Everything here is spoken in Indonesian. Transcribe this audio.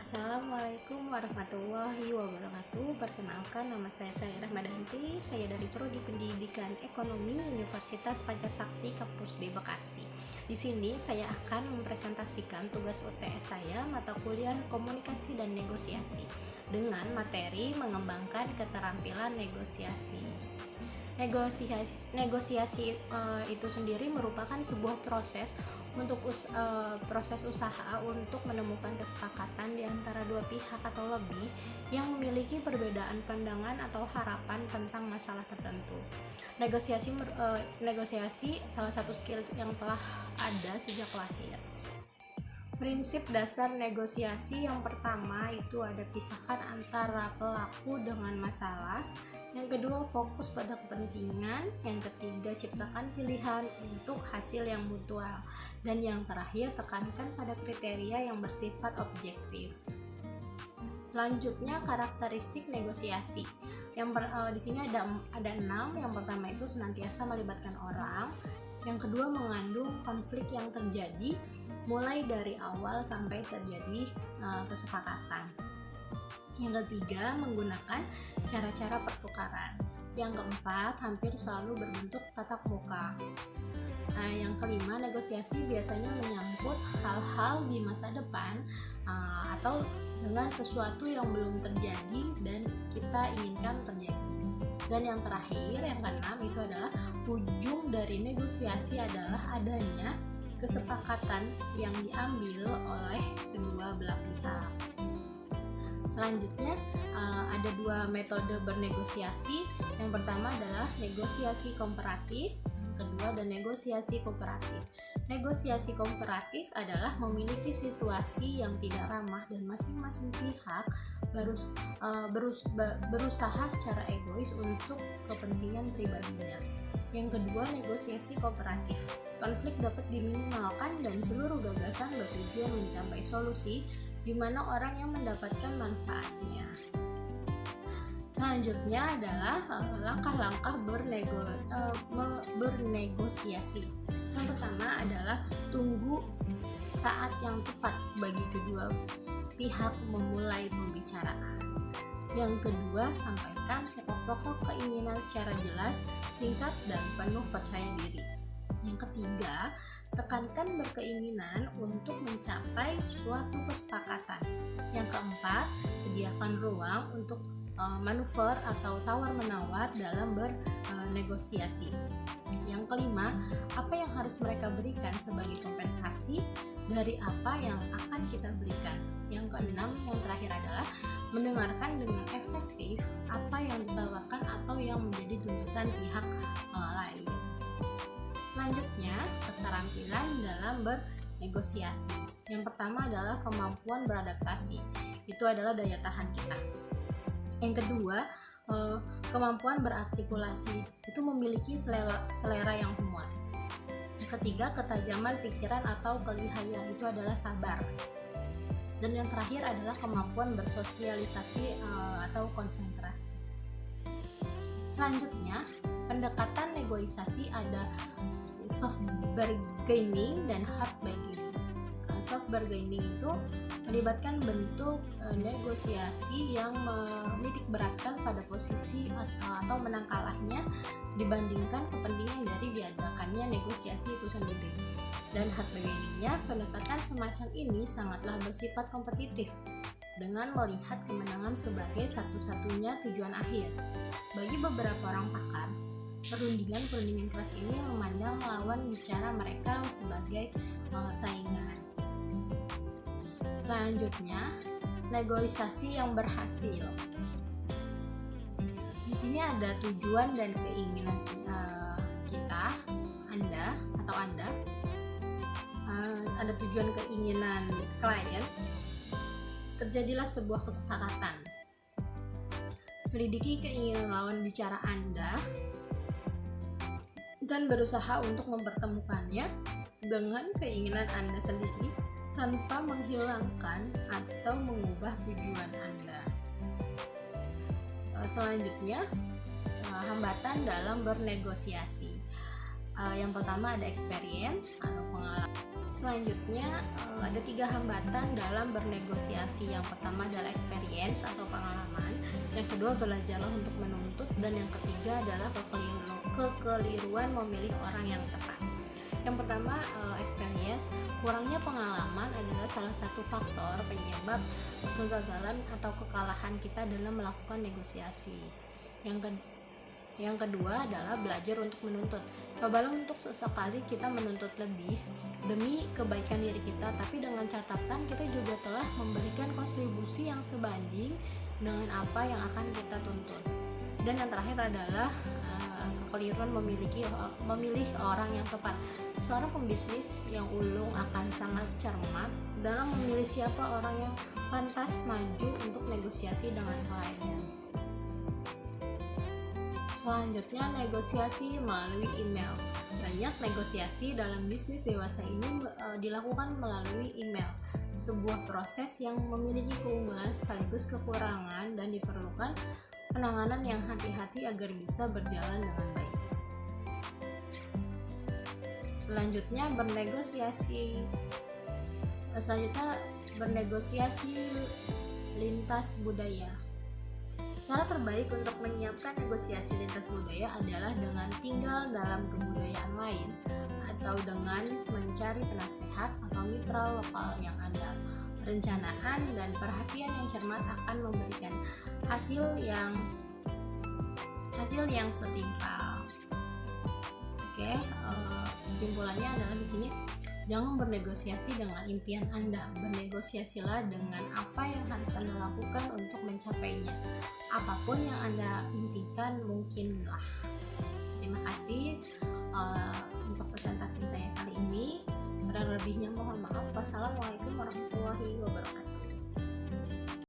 Assalamualaikum warahmatullahi wabarakatuh. Perkenalkan, nama saya Rahmadanti. Saya dari Prodi Pendidikan Ekonomi Universitas Pancasakti Kampus di Bekasi. Di sini saya akan mempresentasikan tugas UTS saya, mata kuliah Komunikasi dan Negosiasi, dengan materi mengembangkan keterampilan negosiasi. Negosiasi itu sendiri merupakan sebuah proses usaha untuk menemukan kesepakatan di antara dua pihak atau lebih yang memiliki perbedaan pandangan atau harapan tentang masalah tertentu. Negosiasi salah satu skill yang telah ada sejak lahir. Prinsip dasar negosiasi yang pertama itu ada pisahkan antara pelaku dengan masalah. Yang kedua, fokus pada kepentingan. Yang ketiga, ciptakan pilihan untuk hasil yang mutual. Dan yang terakhir, tekankan pada kriteria yang bersifat objektif. Selanjutnya, karakteristik negosiasi. Di sini ada 6. Yang pertama itu senantiasa melibatkan orang. Yang kedua, mengandung konflik yang terjadi mulai dari awal sampai terjadi kesepakatan. Yang ketiga, menggunakan cara-cara pertukaran. Yang keempat, hampir selalu berbentuk tatap muka. Yang kelima, negosiasi biasanya menyangkut hal-hal di masa depan atau dengan sesuatu yang belum terjadi dan kita inginkan terjadi. Dan yang terakhir, yang keenam, itu adalah ujung dari negosiasi adalah adanya kesepakatan yang diambil oleh kedua belah pihak. Selanjutnya ada 2 metode bernegosiasi. Yang pertama adalah negosiasi komparatif, yang kedua ada negosiasi kooperatif. Negosiasi komparatif adalah memiliki situasi yang tidak ramah dan masing-masing pihak berusaha secara egois untuk kepentingan pribadinya. Yang kedua, negosiasi kooperatif. Konflik dapat diminimalkan dan seluruh gagasan bertujuan mencapai solusi di mana orang yang mendapatkan manfaatnya. Selanjutnya adalah langkah-langkah bernegosiasi. Yang pertama adalah tunggu saat yang tepat bagi kedua pihak memulai pembicaraan. Yang kedua, sampaikan pokok-pokok keinginan secara jelas, singkat, dan penuh percaya diri. Yang ketiga, tekankan berkeinginan untuk mencapai suatu kesepakatan. Yang keempat, sediakan ruang untuk manuver atau tawar-menawar dalam bernegosiasi. Yang kelima, apa yang harus mereka berikan sebagai kompensasi dari apa yang akan kita berikan. Yang keenam, yang terakhir adalah mendengarkan dengan efektif apa yang ditawarkan atau yang menjadi tuntutan pihak lain. Selanjutnya, keterampilan dalam bernegosiasi. Yang pertama adalah kemampuan beradaptasi. Itu adalah daya tahan kita. Yang kedua, kemampuan berartikulasi. Itu memiliki selera yang muat. Yang ketiga, ketajaman pikiran atau kelihayan. Itu adalah sabar. Dan yang terakhir adalah kemampuan bersosialisasi atau konsentrasi. Selanjutnya, pendekatan negosiasi ada soft bargaining dan hard bargaining. Soft bargaining itu melibatkan bentuk negosiasi yang menitik beratkan pada posisi atau menang kalahnya dibandingkan kepentingan dari diadakannya negosiasi itu sendiri. Dan hard bargainingnya, pendekatan semacam ini sangatlah bersifat kompetitif dengan melihat kemenangan sebagai satu-satunya tujuan akhir. Bagi beberapa orang pakar, perundingan kelas ini memandang lawan bicara mereka sebagai saingan. Selanjutnya, negosiasi yang berhasil. Di sini ada tujuan dan keinginan kita, Anda. Ada tujuan keinginan klien. Terjadilah sebuah kesepakatan. Selidiki keinginan lawan bicara Anda dan berusaha untuk mempertemukannya dengan keinginan Anda sendiri tanpa menghilangkan atau mengubah tujuan Anda. Selanjutnya, hambatan dalam bernegosiasi. Yang pertama ada experience atau pengalaman. Selanjutnya ada 3 hambatan dalam bernegosiasi. Yang pertama adalah experience atau pengalaman, yang kedua belajarlah untuk menuntut, dan yang ketiga adalah kekeliruan memilih orang yang tepat. Yang pertama, experience. Kurangnya pengalaman adalah salah satu faktor penyebab kegagalan atau kekalahan kita dalam melakukan negosiasi. Yang kedua adalah belajar untuk menuntut. Cobalah untuk sesekali kita menuntut lebih demi kebaikan diri kita, tapi dengan catatan kita juga telah memberikan kontribusi yang sebanding dengan apa yang akan kita tuntut. Dan yang terakhir adalah kekeliruan memilih orang yang tepat. Seorang pembisnis yang ulung akan sangat cermat dalam memilih siapa orang yang pantas maju untuk negosiasi dengan kliennya. Selanjutnya, negosiasi melalui email. Banyak negosiasi dalam bisnis dewasa ini dilakukan melalui email, sebuah proses yang memiliki keunggulan sekaligus kekurangan dan diperlukan penanganan yang hati-hati agar bisa berjalan dengan baik. Selanjutnya, bernegosiasi lintas budaya. Cara terbaik untuk menyiapkan negosiasi lintas budaya adalah dengan tinggal dalam kebudayaan lain atau dengan mencari penasehat atau mitra lokal yang andal. Perencanaan dan perhatian yang cermat akan memberikan hasil yang setimpal. Oke, kesimpulannya adalah di sini, jangan bernegosiasi dengan impian Anda, bernegosiasilah dengan apa yang harus Anda lakukan untuk mencapainya. Apapun yang Anda impikan, mungkinlah. Terima kasih untuk presentasi saya kali ini. Kurang lebihnya mohon maaf. Wassalamualaikum warahmatullahi wabarakatuh.